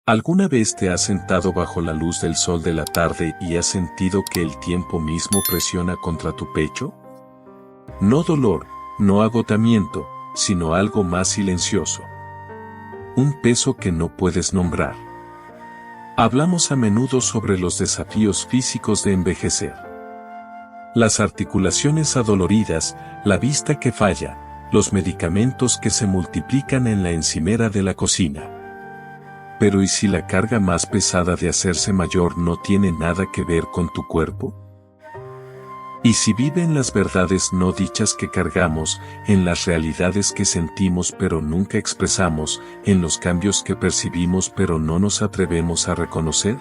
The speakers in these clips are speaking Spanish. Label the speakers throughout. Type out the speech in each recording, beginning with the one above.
Speaker 1: ¿Alguna vez te has sentado bajo la luz del sol de la tarde y has sentido que el tiempo mismo presiona contra tu pecho? No dolor, no agotamiento, sino algo más silencioso. Un peso que no puedes nombrar. Hablamos a menudo sobre los desafíos físicos de envejecer. Las articulaciones adoloridas, la vista que falla, los medicamentos que se multiplican en la encimera de la cocina. Pero ¿y si la carga más pesada de hacerse mayor no tiene nada que ver con tu cuerpo? ¿Y si vive en las verdades no dichas que cargamos, en las realidades que sentimos pero nunca expresamos, en los cambios que percibimos pero no nos atrevemos a reconocer?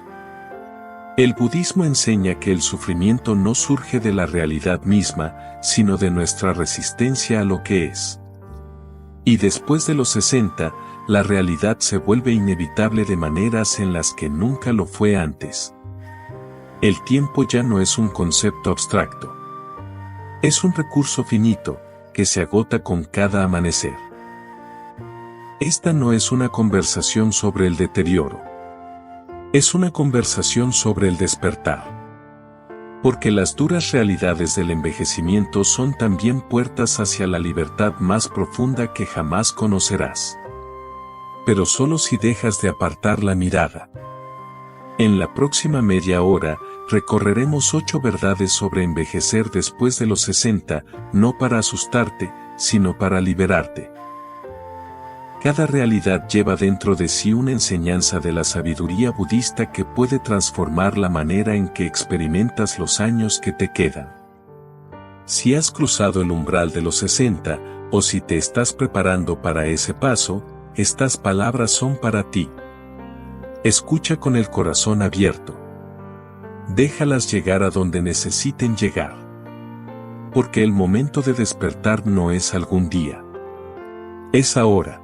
Speaker 1: El budismo enseña que el sufrimiento no surge de la realidad misma, sino de nuestra resistencia a lo que es. Y después de los 60, la realidad se vuelve inevitable de maneras en las que nunca lo fue antes. El tiempo ya no es un concepto abstracto. Es un recurso finito, que se agota con cada amanecer. Esta no es una conversación sobre el deterioro. Es una conversación sobre el despertar. Porque las duras realidades del envejecimiento son también puertas hacia la libertad más profunda que jamás conocerás. Pero solo si dejas de apartar la mirada. En la próxima media hora, recorreremos 8 verdades sobre envejecer después de los 60, no para asustarte, sino para liberarte. Cada realidad lleva dentro de sí una enseñanza de la sabiduría budista que puede transformar la manera en que experimentas los años que te quedan. Si has cruzado el umbral de los 60, o si te estás preparando para ese paso, estas palabras son para ti. Escucha con el corazón abierto. Déjalas llegar a donde necesiten llegar. Porque el momento de despertar no es algún día. Es ahora.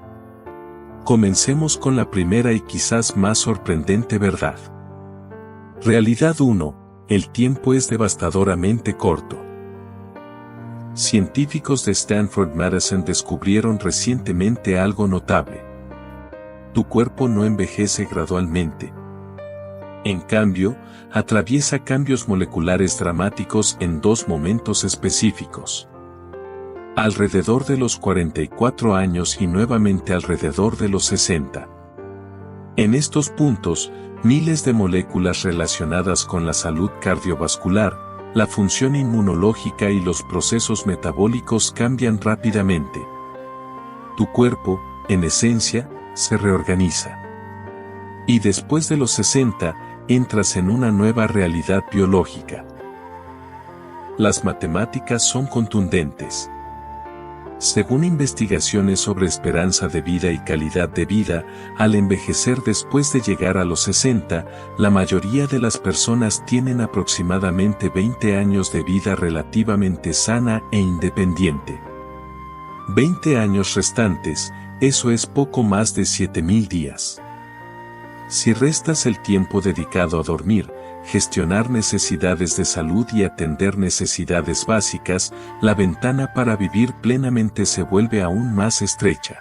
Speaker 1: Comencemos con la primera y quizás más sorprendente verdad. Realidad 1. El tiempo es devastadoramente corto. Científicos de Stanford Medicine descubrieron recientemente algo notable. Tu cuerpo no envejece gradualmente. En cambio, atraviesa cambios moleculares dramáticos en 2 momentos específicos. Alrededor de los 44 años y nuevamente alrededor de los 60. En estos puntos, miles de moléculas relacionadas con la salud cardiovascular, la función inmunológica y los procesos metabólicos cambian rápidamente. Tu cuerpo, en esencia, se reorganiza. Y después de los 60, entras en una nueva realidad biológica. Las matemáticas son contundentes. Según investigaciones sobre esperanza de vida y calidad de vida, al envejecer después de llegar a los 60, la mayoría de las personas tienen aproximadamente 20 años de vida relativamente sana e independiente. 20 años restantes, eso es poco más de 7.000 días. Si restas el tiempo dedicado a dormir, gestionar necesidades de salud y atender necesidades básicas, la ventana para vivir plenamente se vuelve aún más estrecha.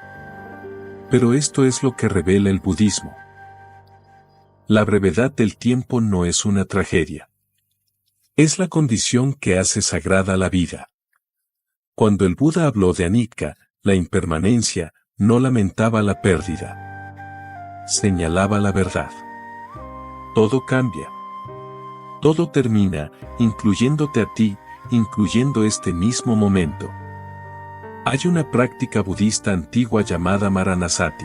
Speaker 1: Pero esto es lo que revela el budismo. La brevedad del tiempo no es una tragedia. Es la condición que hace sagrada la vida. Cuando el Buda habló de anicca, la impermanencia, no lamentaba la pérdida. Señalaba la verdad. Todo cambia. Todo termina, incluyéndote a ti, incluyendo este mismo momento. Hay una práctica budista antigua llamada Maranasati.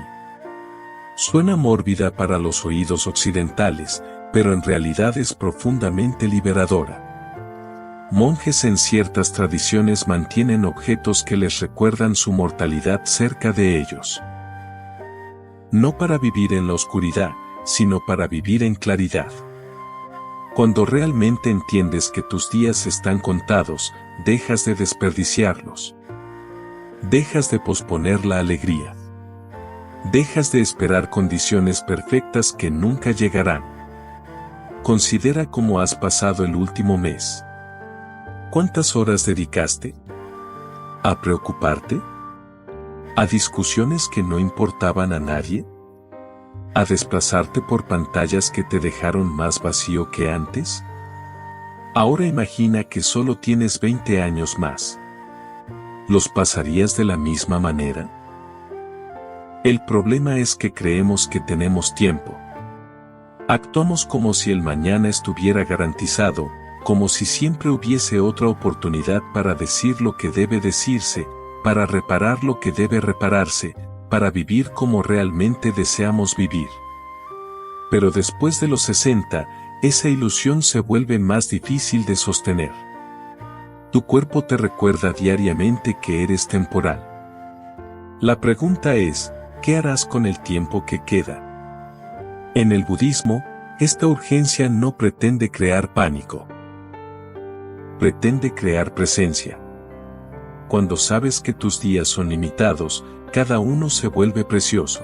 Speaker 1: Suena mórbida para los oídos occidentales, pero en realidad es profundamente liberadora. Monjes en ciertas tradiciones mantienen objetos que les recuerdan su mortalidad cerca de ellos. No para vivir en la oscuridad, sino para vivir en claridad. Cuando realmente entiendes que tus días están contados, dejas de desperdiciarlos. Dejas de posponer la alegría. Dejas de esperar condiciones perfectas que nunca llegarán. Considera cómo has pasado el último mes. ¿Cuántas horas dedicaste? ¿A preocuparte? ¿A discusiones que no importaban a nadie? ¿A desplazarte por pantallas que te dejaron más vacío que antes? Ahora imagina que solo tienes 20 años más. ¿Los pasarías de la misma manera? El problema es que creemos que tenemos tiempo. Actuamos como si el mañana estuviera garantizado, como si siempre hubiese otra oportunidad para decir lo que debe decirse, para reparar lo que debe repararse, para vivir como realmente deseamos vivir. Pero después de los 60, esa ilusión se vuelve más difícil de sostener. Tu cuerpo te recuerda diariamente que eres temporal. La pregunta es, ¿qué harás con el tiempo que queda? En el budismo, esta urgencia no pretende crear pánico. Pretende crear presencia. Cuando sabes que tus días son limitados, cada uno se vuelve precioso.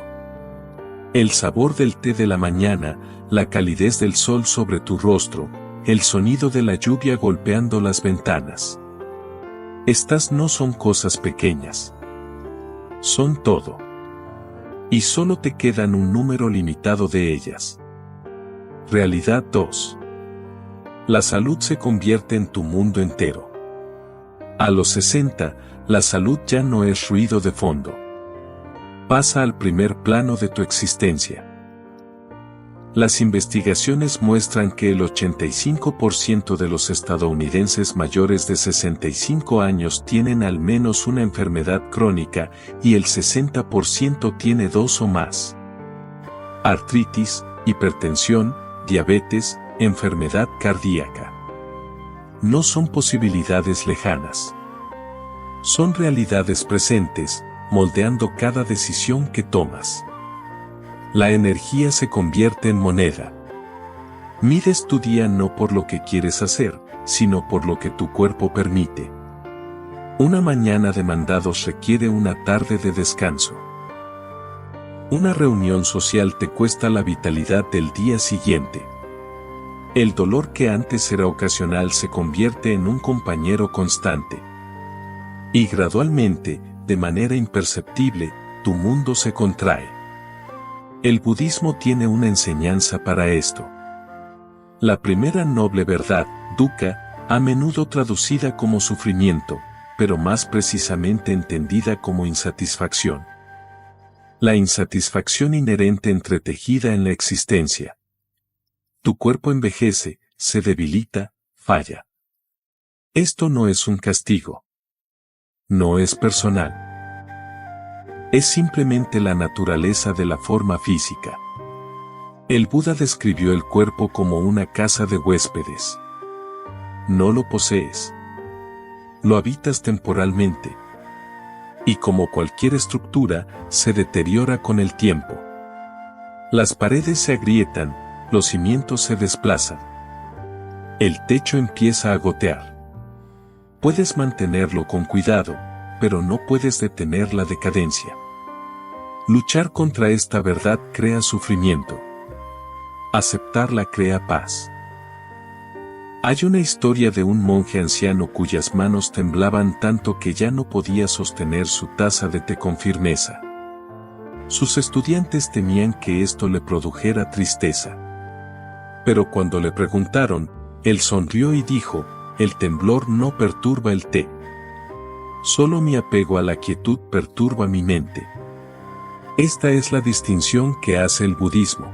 Speaker 1: El sabor del té de la mañana, la calidez del sol sobre tu rostro, el sonido de la lluvia golpeando las ventanas. Estas no son cosas pequeñas. Son todo. Y solo te quedan un número limitado de ellas. Realidad 2. La salud se convierte en tu mundo entero. A los 60, la salud ya no es ruido de fondo. Pasa al primer plano de tu existencia. Las investigaciones muestran que el 85% de los estadounidenses mayores de 65 años tienen al menos una enfermedad crónica y el 60% tiene 2 o más. Artritis, hipertensión, diabetes, enfermedad cardíaca. No son posibilidades lejanas. Son realidades presentes, moldeando cada decisión que tomas. La energía se convierte en moneda. Mides tu día no por lo que quieres hacer, sino por lo que tu cuerpo permite. Una mañana de mandados requiere una tarde de descanso. Una reunión social te cuesta la vitalidad del día siguiente. El dolor que antes era ocasional se convierte en un compañero constante. Y gradualmente, de manera imperceptible, tu mundo se contrae. El budismo tiene una enseñanza para esto. La primera noble verdad, dukkha, a menudo traducida como sufrimiento, pero más precisamente entendida como insatisfacción. La insatisfacción inherente entretejida en la existencia. Tu cuerpo envejece, se debilita, falla. Esto no es un castigo. No es personal. Es simplemente la naturaleza de la forma física. El Buda describió el cuerpo como una casa de huéspedes. No lo posees. Lo habitas temporalmente. Y como cualquier estructura, se deteriora con el tiempo. Las paredes se agrietan, los cimientos se desplazan. El techo empieza a gotear. Puedes mantenerlo con cuidado, pero no puedes detener la decadencia. Luchar contra esta verdad crea sufrimiento. Aceptarla crea paz. Hay una historia de un monje anciano cuyas manos temblaban tanto que ya no podía sostener su taza de té con firmeza. Sus estudiantes temían que esto le produjera tristeza. Pero cuando le preguntaron, él sonrió y dijo, el temblor no perturba el té. Solo mi apego a la quietud perturba mi mente. Esta es la distinción que hace el budismo.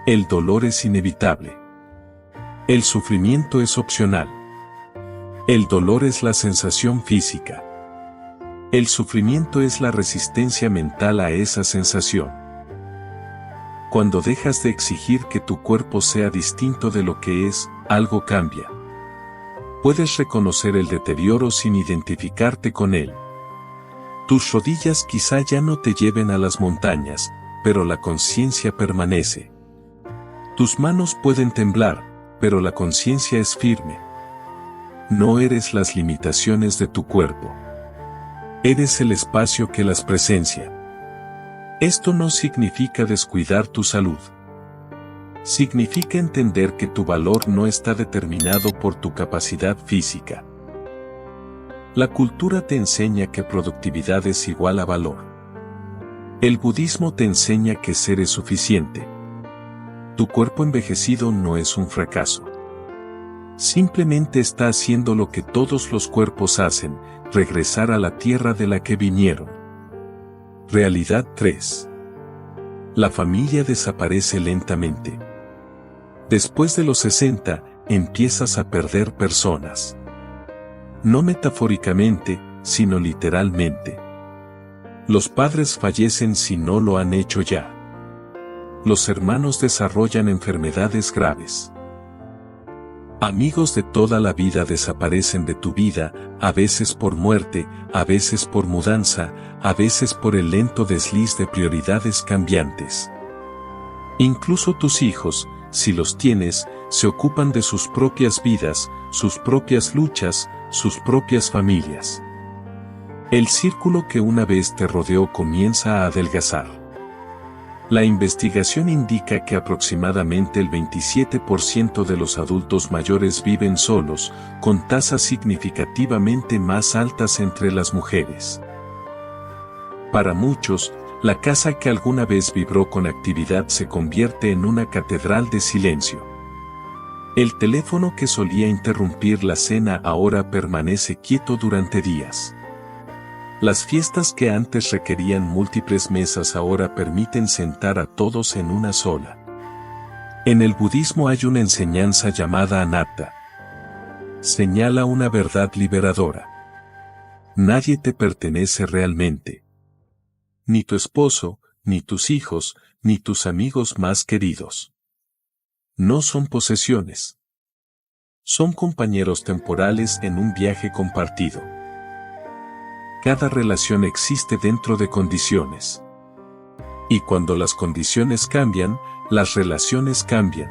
Speaker 1: El dolor es inevitable. El sufrimiento es opcional. El dolor es la sensación física. El sufrimiento es la resistencia mental a esa sensación. Cuando dejas de exigir que tu cuerpo sea distinto de lo que es, algo cambia. Puedes reconocer el deterioro sin identificarte con él. Tus rodillas quizá ya no te lleven a las montañas, pero la conciencia permanece. Tus manos pueden temblar, pero la conciencia es firme. No eres las limitaciones de tu cuerpo. Eres el espacio que las presencia. Esto no significa descuidar tu salud. Significa entender que tu valor no está determinado por tu capacidad física. La cultura te enseña que productividad es igual a valor. El budismo te enseña que ser es suficiente. Tu cuerpo envejecido no es un fracaso. Simplemente está haciendo lo que todos los cuerpos hacen, regresar a la tierra de la que vinieron. Realidad 3. La familia desaparece lentamente. Después de los 60, empiezas a perder personas. No metafóricamente, sino literalmente. Los padres fallecen si no lo han hecho ya. Los hermanos desarrollan enfermedades graves. Amigos de toda la vida desaparecen de tu vida, a veces por muerte, a veces por mudanza, a veces por el lento desliz de prioridades cambiantes. Incluso tus hijos, si los tienes, se ocupan de sus propias vidas, sus propias luchas, sus propias familias. El círculo que una vez te rodeó comienza a adelgazar. La investigación indica que aproximadamente el 27% de los adultos mayores viven solos, con tasas significativamente más altas entre las mujeres. Para muchos, la casa que alguna vez vibró con actividad se convierte en una catedral de silencio. El teléfono que solía interrumpir la cena ahora permanece quieto durante días. Las fiestas que antes requerían múltiples mesas ahora permiten sentar a todos en una sola. En el budismo hay una enseñanza llamada anatta. Señala una verdad liberadora. Nadie te pertenece realmente. Ni tu esposo, ni tus hijos, ni tus amigos más queridos. No son posesiones. Son compañeros temporales en un viaje compartido. Cada relación existe dentro de condiciones. Y cuando las condiciones cambian, las relaciones cambian.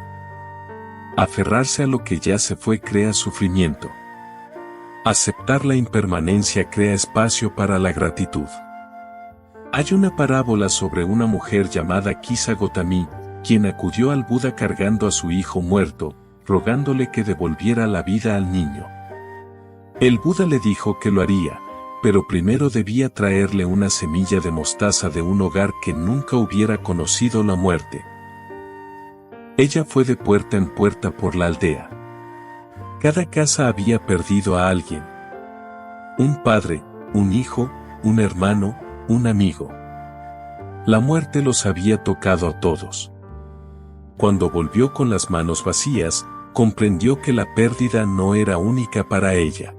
Speaker 1: Aferrarse a lo que ya se fue crea sufrimiento. Aceptar la impermanencia crea espacio para la gratitud. Hay una parábola sobre una mujer llamada Kisa Gotami, quien acudió al Buda cargando a su hijo muerto, rogándole que devolviera la vida al niño. El Buda le dijo que lo haría, pero primero debía traerle una semilla de mostaza de un hogar que nunca hubiera conocido la muerte. Ella fue de puerta en puerta por la aldea. Cada casa había perdido a alguien. Un padre, un hijo, un hermano, un amigo. La muerte los había tocado a todos. Cuando volvió con las manos vacías, comprendió que la pérdida no era única para ella.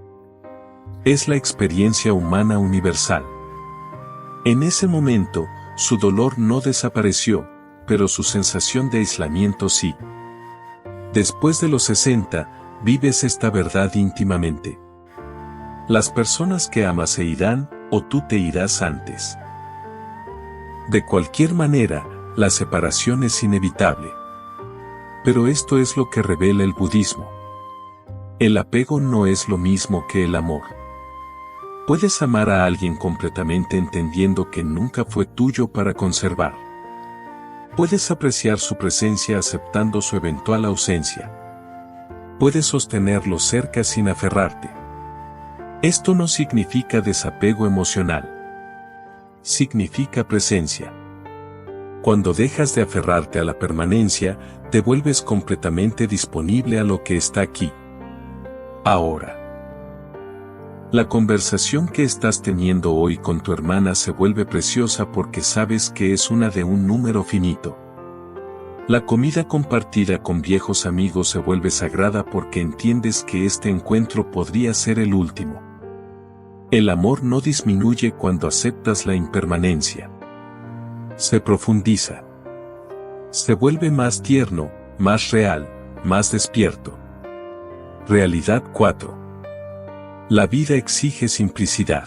Speaker 1: Es la experiencia humana universal. En ese momento, su dolor no desapareció, pero su sensación de aislamiento sí. Después de los 60, vives esta verdad íntimamente. Las personas que amas se irán, o tú te irás antes. De cualquier manera, la separación es inevitable. Pero esto es lo que revela el budismo. El apego no es lo mismo que el amor. Puedes amar a alguien completamente entendiendo que nunca fue tuyo para conservar. Puedes apreciar su presencia aceptando su eventual ausencia. Puedes sostenerlo cerca sin aferrarte. Esto no significa desapego emocional. Significa presencia. Cuando dejas de aferrarte a la permanencia, te vuelves completamente disponible a lo que está aquí. Ahora. La conversación que estás teniendo hoy con tu hermana se vuelve preciosa porque sabes que es una de un número finito. La comida compartida con viejos amigos se vuelve sagrada porque entiendes que este encuentro podría ser el último. El amor no disminuye cuando aceptas la impermanencia. Se profundiza. Se vuelve más tierno, más real, más despierto. Realidad 4. La vida exige simplicidad.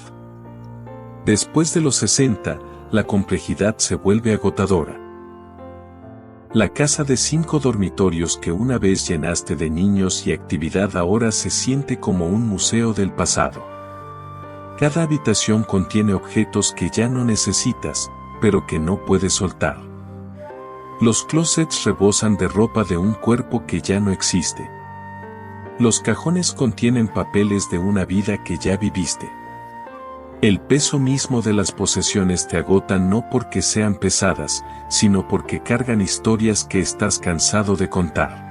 Speaker 1: Después de los 60, la complejidad se vuelve agotadora. La casa de 5 dormitorios que una vez llenaste de niños y actividad ahora se siente como un museo del pasado. Cada habitación contiene objetos que ya no necesitas, pero que no puedes soltar. Los closets rebosan de ropa de un cuerpo que ya no existe. Los cajones contienen papeles de una vida que ya viviste. El peso mismo de las posesiones te agota no porque sean pesadas, sino porque cargan historias que estás cansado de contar.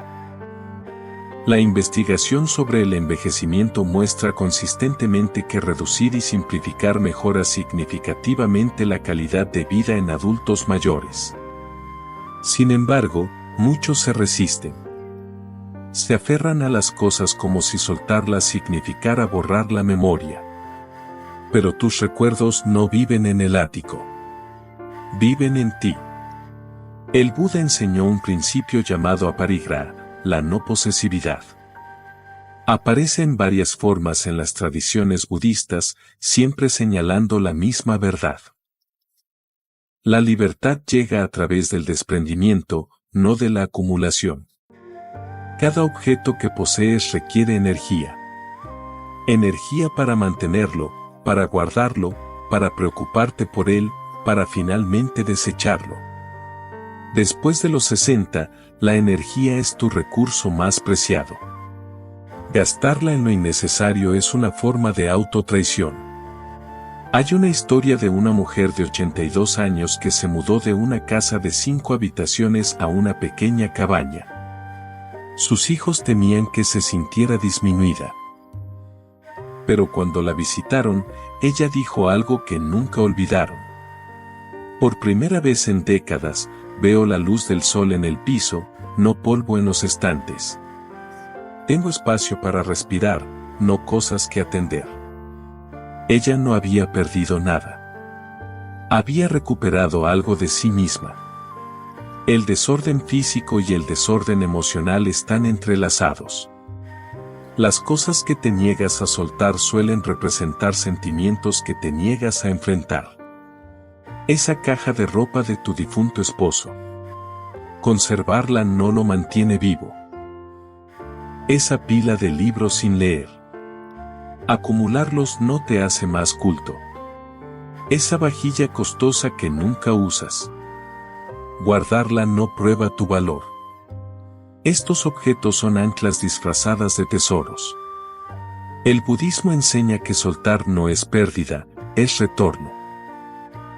Speaker 1: La investigación sobre el envejecimiento muestra consistentemente que reducir y simplificar mejora significativamente la calidad de vida en adultos mayores. Sin embargo, muchos se resisten. Se aferran a las cosas como si soltarlas significara borrar la memoria. Pero tus recuerdos no viven en el ático. Viven en ti. El Buda enseñó un principio llamado aparigraha, la no posesividad. Aparece en varias formas en las tradiciones budistas, siempre señalando la misma verdad. La libertad llega a través del desprendimiento, no de la acumulación. Cada objeto que posees requiere energía. Energía para mantenerlo, para guardarlo, para preocuparte por él, para finalmente desecharlo. Después de los 60, la energía es tu recurso más preciado. Gastarla en lo innecesario es una forma de autotraición. Hay una historia de una mujer de 82 años que se mudó de una casa de 5 habitaciones a una pequeña cabaña. Sus hijos temían que se sintiera disminuida. Pero cuando la visitaron, ella dijo algo que nunca olvidaron. Por primera vez en décadas, veo la luz del sol en el piso, no polvo en los estantes. Tengo espacio para respirar, no cosas que atender. Ella no había perdido nada. Había recuperado algo de sí misma. El desorden físico y el desorden emocional están entrelazados. Las cosas que te niegas a soltar suelen representar sentimientos que te niegas a enfrentar. Esa caja de ropa de tu difunto esposo. Conservarla no lo mantiene vivo. Esa pila de libros sin leer. Acumularlos no te hace más culto. Esa vajilla costosa que nunca usas. Guardarla no prueba tu valor. Estos objetos son anclas disfrazadas de tesoros. El budismo enseña que soltar no es pérdida, es retorno.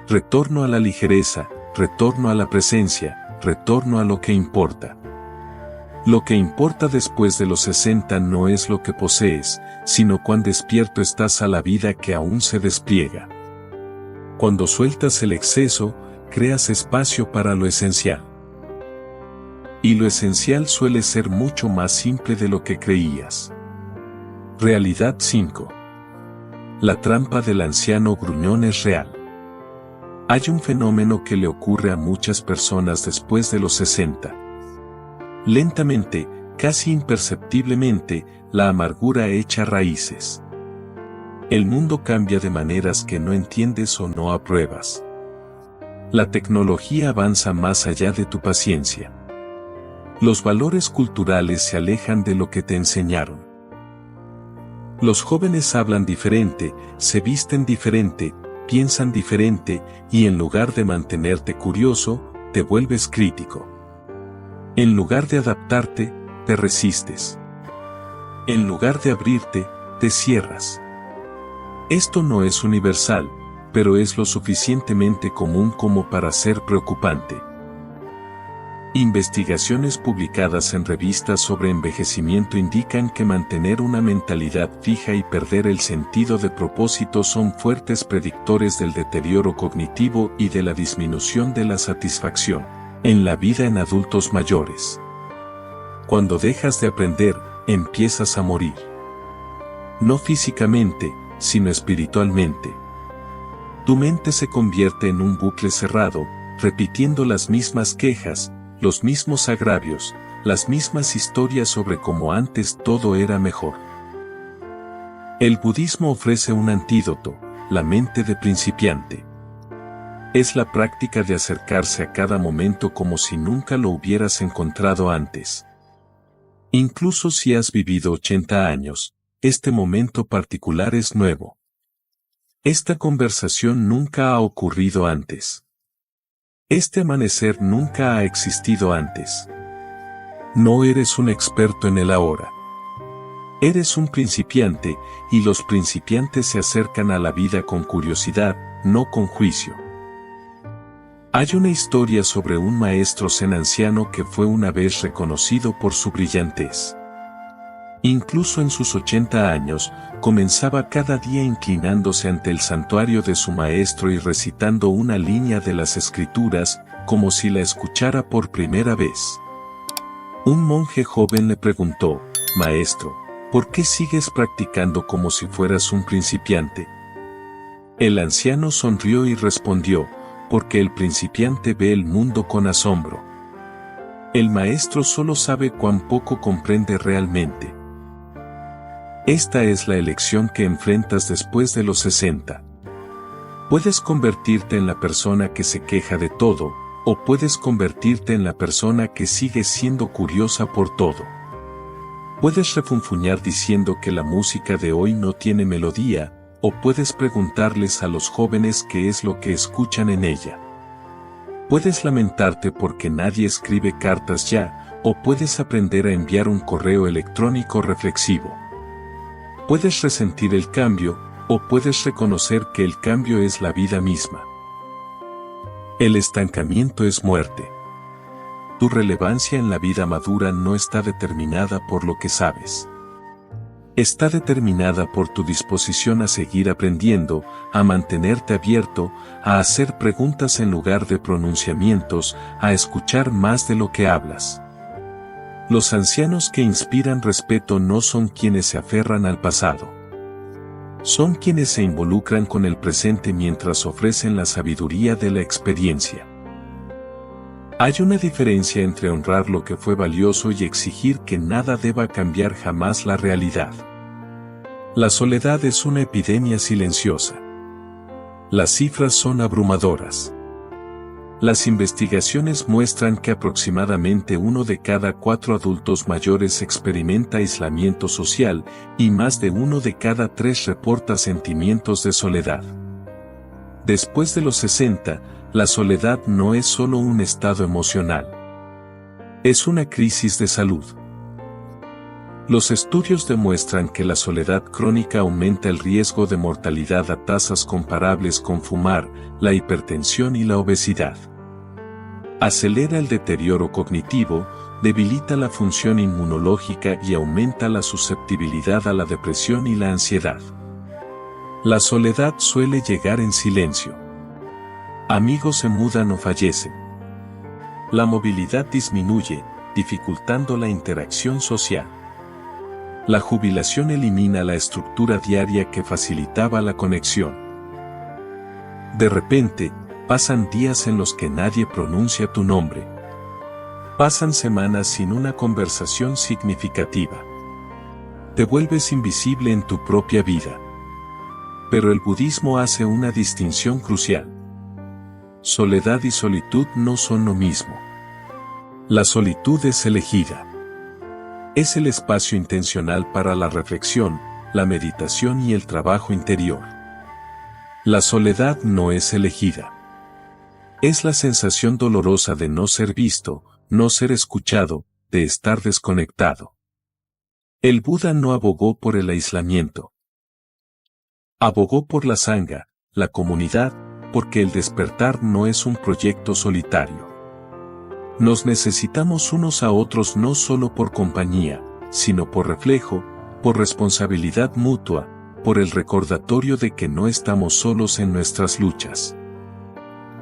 Speaker 1: Retorno a la ligereza, retorno a la presencia, retorno a lo que importa. Lo que importa después de los 60 no es lo que posees, sino cuán despierto estás a la vida que aún se despliega. Cuando sueltas el exceso, creas espacio para lo esencial. Y lo esencial suele ser mucho más simple de lo que creías. Realidad 5. La trampa del anciano gruñón es real. Hay un fenómeno que le ocurre a muchas personas después de los 60. Lentamente, casi imperceptiblemente, la amargura echa raíces. El mundo cambia de maneras que no entiendes o no apruebas. La tecnología avanza más allá de tu paciencia. Los valores culturales se alejan de lo que te enseñaron. Los jóvenes hablan diferente, se visten diferente, piensan diferente, y en lugar de mantenerte curioso, te vuelves crítico. En lugar de adaptarte, te resistes. En lugar de abrirte, te cierras. Esto no es universal, pero es lo suficientemente común como para ser preocupante. Investigaciones publicadas en revistas sobre envejecimiento indican que mantener una mentalidad fija y perder el sentido de propósito son fuertes predictores del deterioro cognitivo y de la disminución de la satisfacción en la vida en adultos mayores. Cuando dejas de aprender, empiezas a morir. No físicamente, sino espiritualmente. Tu mente se convierte en un bucle cerrado, repitiendo las mismas quejas, los mismos agravios, las mismas historias sobre cómo antes todo era mejor. El budismo ofrece un antídoto, la mente de principiante. Es la práctica de acercarse a cada momento como si nunca lo hubieras encontrado antes. Incluso si has vivido 80 años, este momento particular es nuevo. Esta conversación nunca ha ocurrido antes. Este amanecer nunca ha existido antes. No eres un experto en el ahora. Eres un principiante, y los principiantes se acercan a la vida con curiosidad, no con juicio. Hay una historia sobre un maestro zen anciano que fue una vez reconocido por su brillantez. Incluso en sus 80 años, comenzaba cada día inclinándose ante el santuario de su maestro y recitando una línea de las escrituras, como si la escuchara por primera vez. Un monje joven le preguntó: «Maestro, ¿por qué sigues practicando como si fueras un principiante?». El anciano sonrió y respondió: «Porque el principiante ve el mundo con asombro. El maestro solo sabe cuán poco comprende realmente». Esta es la elección que enfrentas después de los 60. Puedes convertirte en la persona que se queja de todo, o puedes convertirte en la persona que sigue siendo curiosa por todo. Puedes refunfuñar diciendo que la música de hoy no tiene melodía, o puedes preguntarles a los jóvenes qué es lo que escuchan en ella. Puedes lamentarte porque nadie escribe cartas ya, o puedes aprender a enviar un correo electrónico reflexivo. Puedes resentir el cambio, o puedes reconocer que el cambio es la vida misma. El estancamiento es muerte. Tu relevancia en la vida madura no está determinada por lo que sabes. Está determinada por tu disposición a seguir aprendiendo, a mantenerte abierto, a hacer preguntas en lugar de pronunciamientos, a escuchar más de lo que hablas. Los ancianos que inspiran respeto no son quienes se aferran al pasado. Son quienes se involucran con el presente mientras ofrecen la sabiduría de la experiencia. Hay una diferencia entre honrar lo que fue valioso y exigir que nada deba cambiar jamás la realidad. La soledad es una epidemia silenciosa. Las cifras son abrumadoras. Las investigaciones muestran que aproximadamente 1 de cada 4 adultos mayores experimenta aislamiento social, y más de 1 de cada 3 reporta sentimientos de soledad. Después de los 60, la soledad no es solo un estado emocional. Es una crisis de salud. Los estudios demuestran que la soledad crónica aumenta el riesgo de mortalidad a tasas comparables con fumar, la hipertensión y la obesidad. Acelera el deterioro cognitivo, debilita la función inmunológica y aumenta la susceptibilidad a la depresión y la ansiedad. La soledad suele llegar en silencio. Amigos se mudan o fallecen. La movilidad disminuye, dificultando la interacción social. La jubilación elimina la estructura diaria que facilitaba la conexión. De repente, pasan días en los que nadie pronuncia tu nombre. Pasan semanas sin una conversación significativa. Te vuelves invisible en tu propia vida. Pero el budismo hace una distinción crucial. Soledad y solitud no son lo mismo. La solitud es elegida. Es el espacio intencional para la reflexión, la meditación y el trabajo interior. La soledad no es elegida. Es la sensación dolorosa de no ser visto, no ser escuchado, de estar desconectado. El Buda no abogó por el aislamiento. Abogó por la sangha, la comunidad, porque el despertar no es un proyecto solitario. Nos necesitamos unos a otros no solo por compañía, sino por reflejo, por responsabilidad mutua, por el recordatorio de que no estamos solos en nuestras luchas.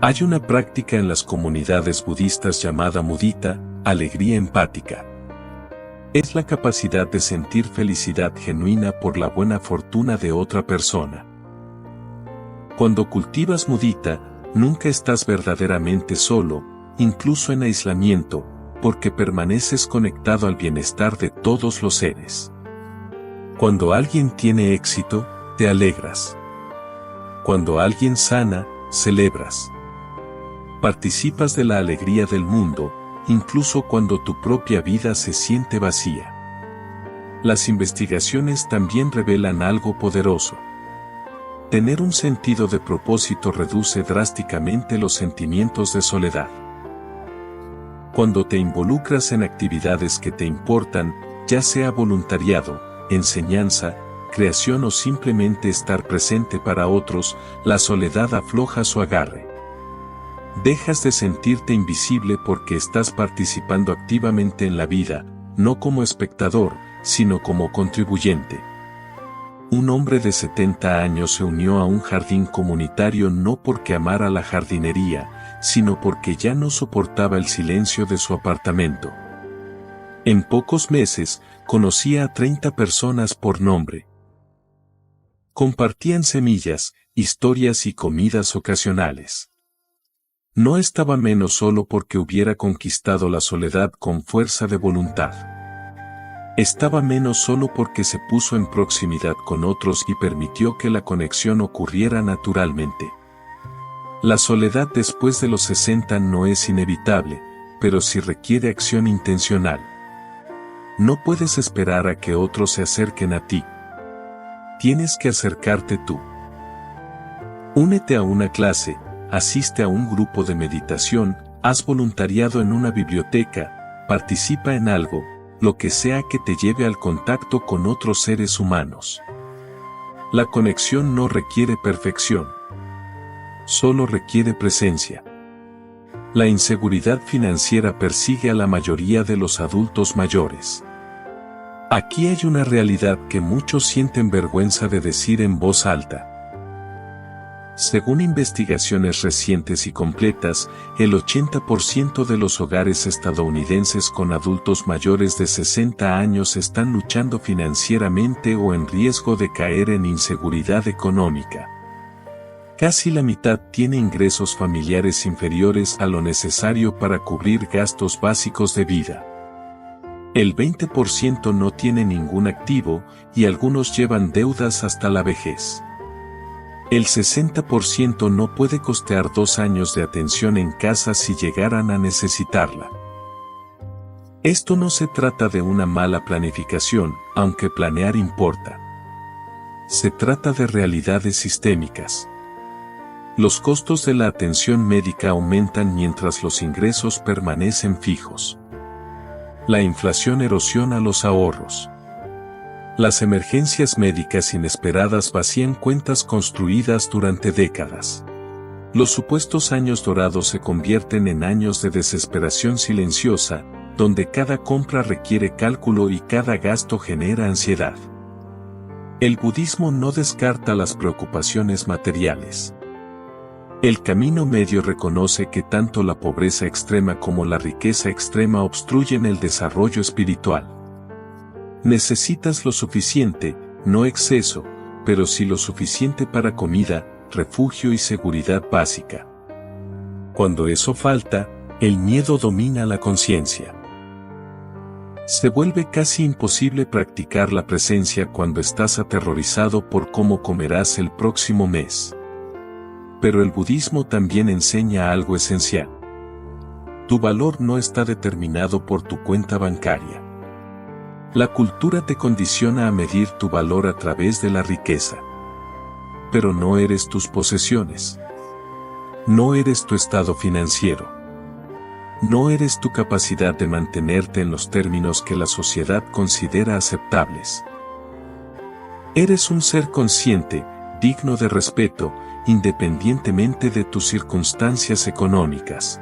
Speaker 1: Hay una práctica en las comunidades budistas llamada mudita, alegría empática. Es la capacidad de sentir felicidad genuina por la buena fortuna de otra persona. Cuando cultivas mudita, nunca estás verdaderamente solo, incluso en aislamiento, porque permaneces conectado al bienestar de todos los seres. Cuando alguien tiene éxito, te alegras. Cuando alguien sana, celebras. Participas de la alegría del mundo, incluso cuando tu propia vida se siente vacía. Las investigaciones también revelan algo poderoso. Tener un sentido de propósito reduce drásticamente los sentimientos de soledad. Cuando te involucras en actividades que te importan, ya sea voluntariado, enseñanza, creación o simplemente estar presente para otros, la soledad afloja su agarre. Dejas de sentirte invisible porque estás participando activamente en la vida, no como espectador, sino como contribuyente. Un hombre de 70 años se unió a un jardín comunitario no porque amara la jardinería, sino porque ya no soportaba el silencio de su apartamento. En pocos meses, conocía a 30 personas por nombre. Compartían semillas, historias y comidas ocasionales. No estaba menos solo porque hubiera conquistado la soledad con fuerza de voluntad. Estaba menos solo porque se puso en proximidad con otros y permitió que la conexión ocurriera naturalmente. La soledad después de los 60 no es inevitable, pero sí requiere acción intencional. No puedes esperar a que otros se acerquen a ti. Tienes que acercarte tú. Únete a una clase, asiste a un grupo de meditación, haz voluntariado en una biblioteca, participa en algo, lo que sea que te lleve al contacto con otros seres humanos. La conexión no requiere perfección. Solo requiere presencia. La inseguridad financiera persigue a la mayoría de los adultos mayores. Aquí hay una realidad que muchos sienten vergüenza de decir en voz alta. Según investigaciones recientes y completas, el 80% de los hogares estadounidenses con adultos mayores de 60 años están luchando financieramente o en riesgo de caer en inseguridad económica. Casi la mitad tiene ingresos familiares inferiores a lo necesario para cubrir gastos básicos de vida. El 20% no tiene ningún activo y algunos llevan deudas hasta la vejez. El 60% no puede costear 2 años de atención en casa si llegaran a necesitarla. Esto no se trata de una mala planificación, aunque planear importa. Se trata de realidades sistémicas. Los costos de la atención médica aumentan mientras los ingresos permanecen fijos. La inflación erosiona los ahorros. Las emergencias médicas inesperadas vacían cuentas construidas durante décadas. Los supuestos años dorados se convierten en años de desesperación silenciosa, donde cada compra requiere cálculo y cada gasto genera ansiedad. El budismo no descarta las preocupaciones materiales. El camino medio reconoce que tanto la pobreza extrema como la riqueza extrema obstruyen el desarrollo espiritual. Necesitas lo suficiente, no exceso, pero sí lo suficiente para comida, refugio y seguridad básica. Cuando eso falta, el miedo domina la conciencia. Se vuelve casi imposible practicar la presencia cuando estás aterrorizado por cómo comerás el próximo mes. Pero el budismo también enseña algo esencial. Tu valor no está determinado por tu cuenta bancaria. La cultura te condiciona a medir tu valor a través de la riqueza. Pero no eres tus posesiones. No eres tu estado financiero. No eres tu capacidad de mantenerte en los términos que la sociedad considera aceptables. Eres un ser consciente, digno de respeto, independientemente de tus circunstancias económicas.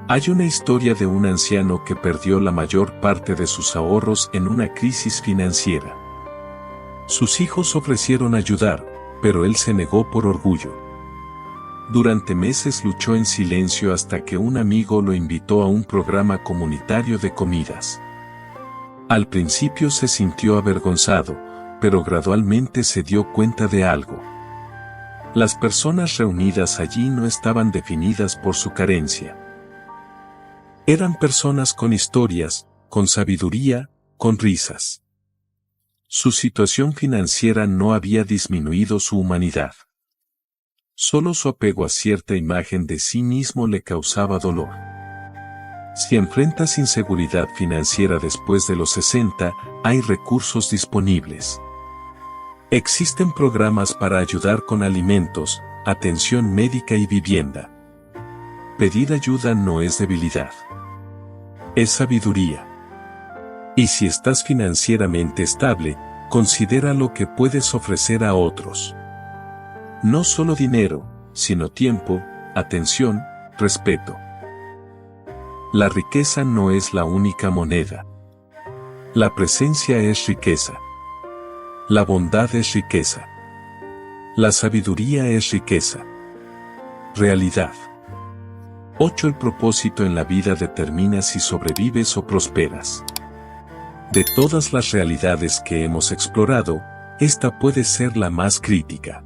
Speaker 1: Hay una historia de un anciano que perdió la mayor parte de sus ahorros en una crisis financiera. Sus hijos ofrecieron ayudar, pero él se negó por orgullo. Durante meses luchó en silencio hasta que un amigo lo invitó a un programa comunitario de comidas. Al principio se sintió avergonzado, pero gradualmente se dio cuenta de algo. Las personas reunidas allí no estaban definidas por su carencia. Eran personas con historias, con sabiduría, con risas. Su situación financiera no había disminuido su humanidad. Solo su apego a cierta imagen de sí mismo le causaba dolor. Si enfrentas inseguridad financiera después de los 60, hay recursos disponibles. Existen programas para ayudar con alimentos, atención médica y vivienda. Pedir ayuda no es debilidad. Es sabiduría. Y si estás financieramente estable, considera lo que puedes ofrecer a otros. No solo dinero, sino tiempo, atención, respeto. La riqueza no es la única moneda. La presencia es riqueza. La bondad es riqueza. La sabiduría es riqueza. Realidad. 8. El propósito en la vida determina si sobrevives o prosperas. De todas las realidades que hemos explorado, esta puede ser la más crítica.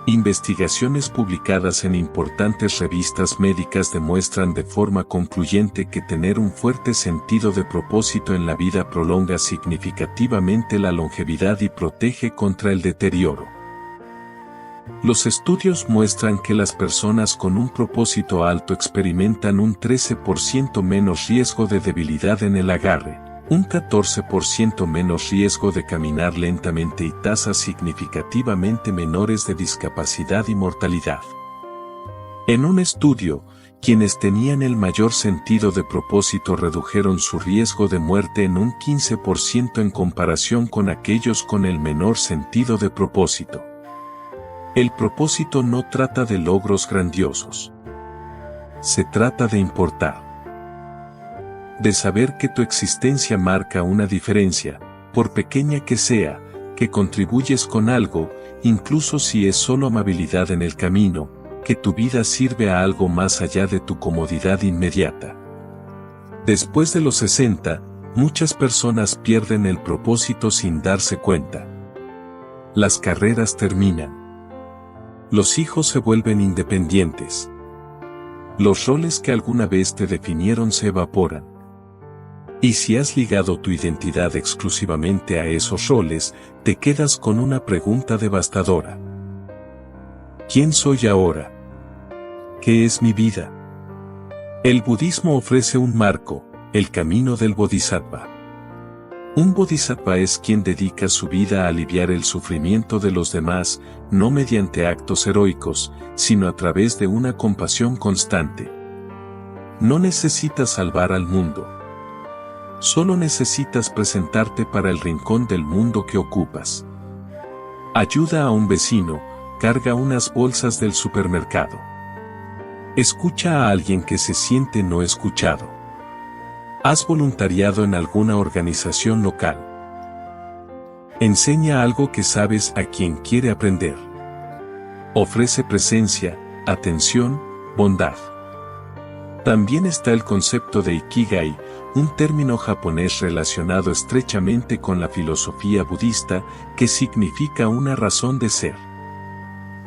Speaker 1: Investigaciones publicadas en importantes revistas médicas demuestran de forma concluyente que tener un fuerte sentido de propósito en la vida prolonga significativamente la longevidad y protege contra el deterioro. Los estudios muestran que las personas con un propósito alto experimentan un 13% menos riesgo de debilidad en el agarre, un 14% menos riesgo de caminar lentamente y tasas significativamente menores de discapacidad y mortalidad. En un estudio, quienes tenían el mayor sentido de propósito redujeron su riesgo de muerte en un 15% en comparación con aquellos con el menor sentido de propósito. El propósito no trata de logros grandiosos. Se trata de importar. De saber que tu existencia marca una diferencia, por pequeña que sea, que contribuyes con algo, incluso si es solo amabilidad en el camino, que tu vida sirve a algo más allá de tu comodidad inmediata. Después de los 60, muchas personas pierden el propósito sin darse cuenta. Las carreras terminan. Los hijos se vuelven independientes. Los roles que alguna vez te definieron se evaporan. Y si has ligado tu identidad exclusivamente a esos roles, te quedas con una pregunta devastadora. ¿Quién soy ahora? ¿Qué es mi vida? El budismo ofrece un marco, el camino del bodhisattva. Un bodhisattva es quien dedica su vida a aliviar el sufrimiento de los demás, no mediante actos heroicos, sino a través de una compasión constante. No necesitas salvar al mundo. Solo necesitas presentarte para el rincón del mundo que ocupas. Ayuda a un vecino, carga unas bolsas del supermercado. Escucha a alguien que se siente no escuchado. Haz voluntariado en alguna organización local. Enseña algo que sabes a quien quiere aprender. Ofrece presencia, atención, bondad. También está el concepto de Ikigai, un término japonés relacionado estrechamente con la filosofía budista, que significa una razón de ser.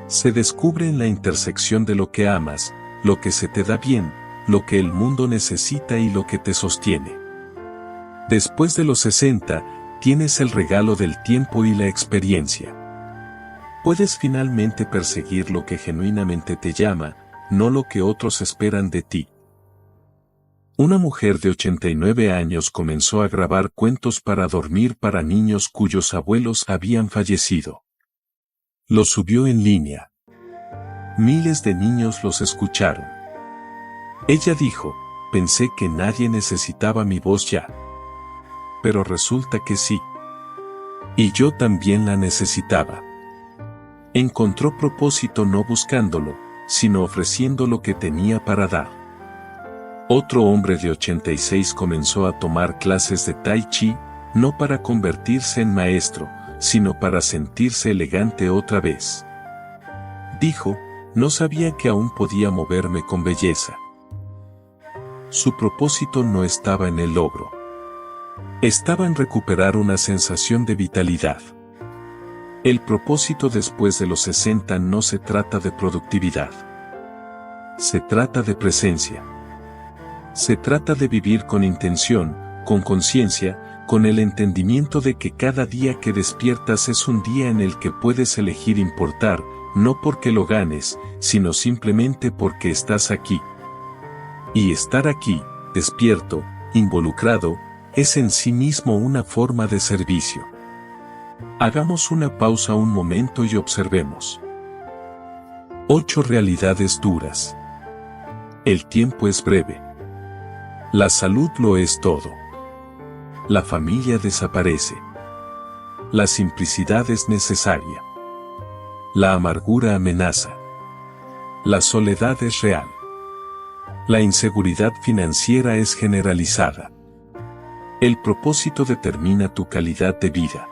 Speaker 1: Se descubre en la intersección de lo que amas, lo que se te da bien, lo que el mundo necesita y lo que te sostiene. Después de los 60, tienes el regalo del tiempo y la experiencia. Puedes finalmente perseguir lo que genuinamente te llama, no lo que otros esperan de ti. Una mujer de 89 años comenzó a grabar cuentos para dormir para niños cuyos abuelos habían fallecido. Los subió en línea. Miles de niños los escucharon. Ella dijo, pensé que nadie necesitaba mi voz ya. Pero resulta que sí. Y yo también la necesitaba. Encontró propósito no buscándolo, sino ofreciendo lo que tenía para dar. Otro hombre de 86 comenzó a tomar clases de Tai Chi, no para convertirse en maestro, sino para sentirse elegante otra vez. Dijo, no sabía que aún podía moverme con belleza. Su propósito no estaba en el logro. Estaba en recuperar una sensación de vitalidad. El propósito después de los 60 no se trata de productividad. Se trata de presencia. Se trata de vivir con intención, con conciencia, con el entendimiento de que cada día que despiertas es un día en el que puedes elegir importar, no porque lo ganes, sino simplemente porque estás aquí. Y estar aquí, despierto, involucrado, es en sí mismo una forma de servicio. Hagamos una pausa un momento y observemos. 8 realidades duras. El tiempo es breve. La salud lo es todo. la familia desaparece. La simplicidad es necesaria. La amargura amenaza. La soledad es real. La inseguridad financiera es generalizada. El propósito determina tu calidad de vida.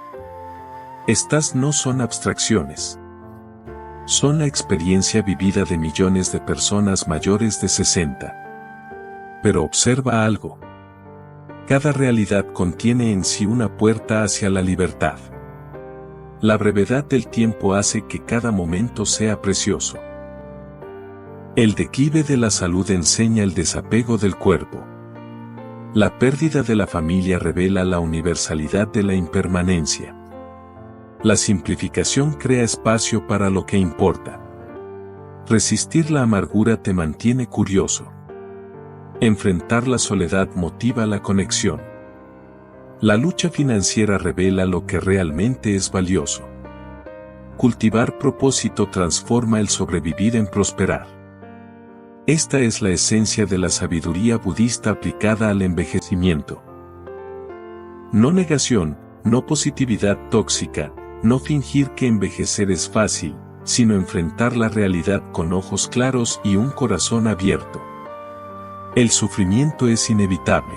Speaker 1: Estas no son abstracciones. Son la experiencia vivida de millones de personas mayores de 60. Pero observa algo. Cada realidad contiene en sí una puerta hacia la libertad. La brevedad del tiempo hace que cada momento sea precioso. El declive de la salud enseña el desapego del cuerpo. La pérdida de la familia revela la universalidad de la impermanencia. La simplificación crea espacio para lo que importa. Resistir la amargura te mantiene curioso. Enfrentar la soledad motiva la conexión. La lucha financiera revela lo que realmente es valioso. Cultivar propósito transforma el sobrevivir en prosperar. Esta es la esencia de la sabiduría budista aplicada al envejecimiento. No negación, no positividad tóxica, no fingir que envejecer es fácil, sino enfrentar la realidad con ojos claros y un corazón abierto. El sufrimiento es inevitable.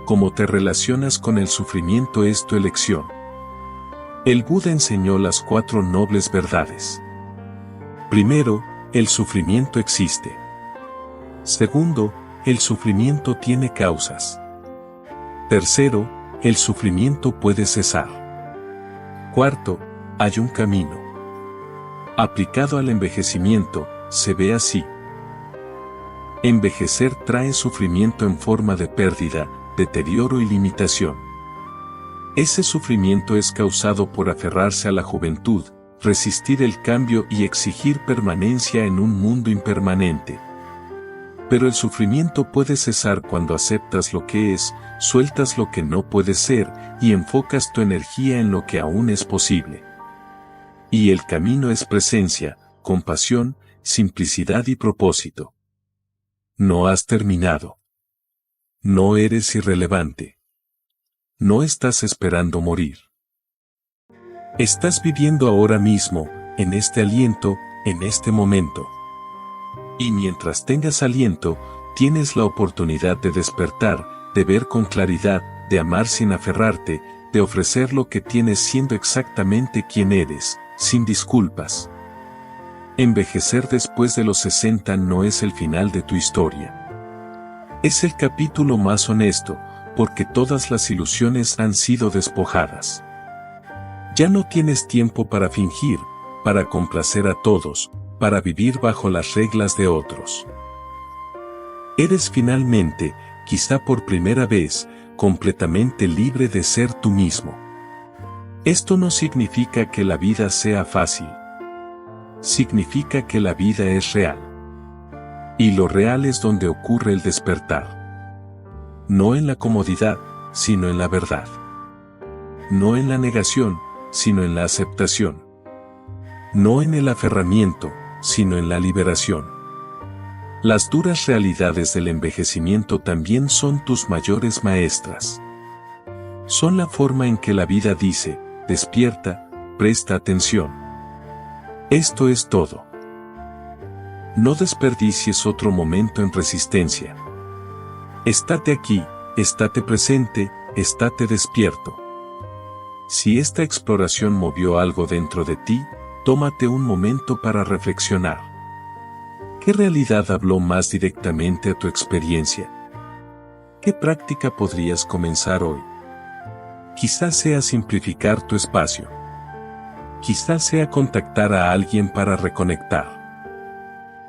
Speaker 1: Cómo te relacionas con el sufrimiento es tu elección. El Buda enseñó las 4 nobles verdades. Primero, el sufrimiento existe. Segundo, el sufrimiento tiene causas. Tercero, el sufrimiento puede cesar. Cuarto, hay un camino. Aplicado al envejecimiento, se ve así. Envejecer trae sufrimiento en forma de pérdida, deterioro y limitación. Ese sufrimiento es causado por aferrarse a la juventud, resistir el cambio y exigir permanencia en un mundo impermanente. Pero el sufrimiento puede cesar cuando aceptas lo que es, sueltas lo que no puede ser y enfocas tu energía en lo que aún es posible. Y el camino es presencia, compasión, simplicidad y propósito. No has terminado. No eres irrelevante. No estás esperando morir. Estás viviendo ahora mismo, en este aliento, en este momento. Y mientras tengas aliento, tienes la oportunidad de despertar, de ver con claridad, de amar sin aferrarte, de ofrecer lo que tienes siendo exactamente quien eres, sin disculpas. Envejecer después de los 60 no es el final de tu historia. Es el capítulo más honesto, porque todas las ilusiones han sido despojadas. Ya no tienes tiempo para fingir, para complacer a todos, para vivir bajo las reglas de otros. Eres finalmente, quizá por primera vez, completamente libre de ser tú mismo. Esto no significa que la vida sea fácil. Significa que la vida es real. Y lo real es donde ocurre el despertar. No en la comodidad, sino en la verdad. No en la negación, sino en la aceptación. No en el aferramiento, sino en la liberación. Las duras realidades del envejecimiento también son tus mayores maestras. Son la forma en que la vida dice, despierta, presta atención. Esto es todo. No desperdicies otro momento en resistencia. Estate aquí, estate presente, estate despierto. Si esta exploración movió algo dentro de ti, tómate un momento para reflexionar. ¿Qué realidad habló más directamente a tu experiencia? ¿Qué práctica podrías comenzar hoy? Quizás sea simplificar tu espacio. Quizás sea contactar a alguien para reconectar.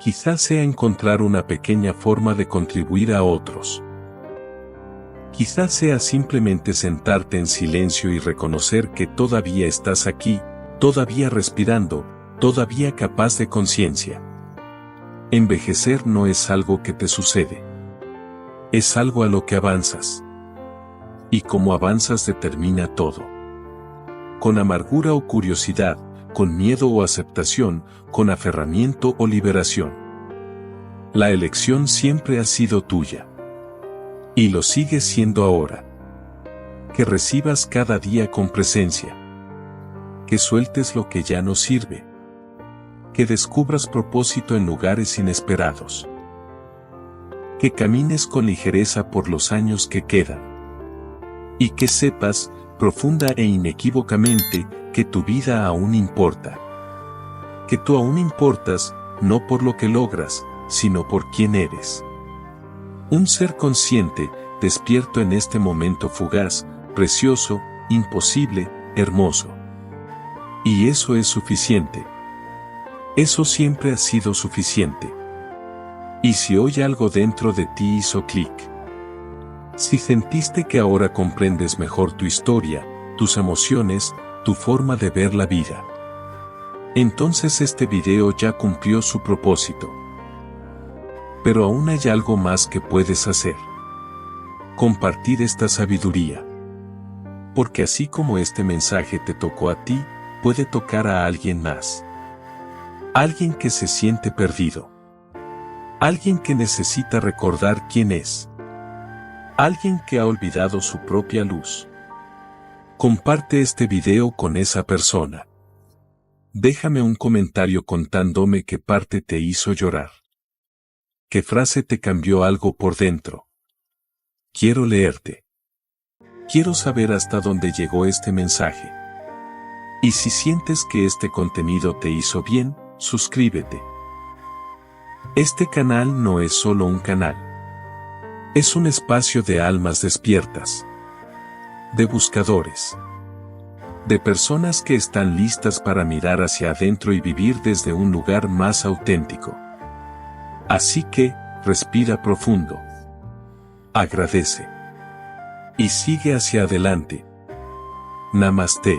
Speaker 1: Quizás sea encontrar una pequeña forma de contribuir a otros. Quizás sea simplemente sentarte en silencio y reconocer que todavía estás aquí, todavía respirando, todavía capaz de conciencia. Envejecer no es algo que te sucede. Es algo a lo que avanzas. Y cómo avanzas determina todo. Con amargura o curiosidad, con miedo o aceptación, con aferramiento o liberación. La elección siempre ha sido tuya. Y lo sigue siendo ahora. Que recibas cada día con presencia. Que sueltes lo que ya no sirve. Que descubras propósito en lugares inesperados. Que camines con ligereza por los años que quedan. Y que sepas, profunda e inequívocamente, que tu vida aún importa. Que tú aún importas, no por lo que logras, sino por quién eres. Un ser consciente, despierto en este momento fugaz, precioso, imposible, hermoso. Y eso es suficiente. Eso siempre ha sido suficiente. Y si hoy algo dentro de ti hizo clic, si sentiste que ahora comprendes mejor tu historia, tus emociones, tu forma de ver la vida, entonces este video ya cumplió su propósito. Pero aún hay algo más que puedes hacer. Compartir esta sabiduría. Porque así como este mensaje te tocó a ti, puede tocar a alguien más. Alguien que se siente perdido. Alguien que necesita recordar quién es. Alguien que ha olvidado su propia luz. Comparte este video con esa persona. Déjame un comentario contándome qué parte te hizo llorar. ¿Qué frase te cambió algo por dentro? Quiero leerte. Quiero saber hasta dónde llegó este mensaje. Y si sientes que este contenido te hizo bien, suscríbete. Este canal no es solo un canal. Es un espacio de almas despiertas. De buscadores. De personas que están listas para mirar hacia adentro y vivir desde un lugar más auténtico. Así que, respira profundo. Agradece. Y sigue hacia adelante. Namaste.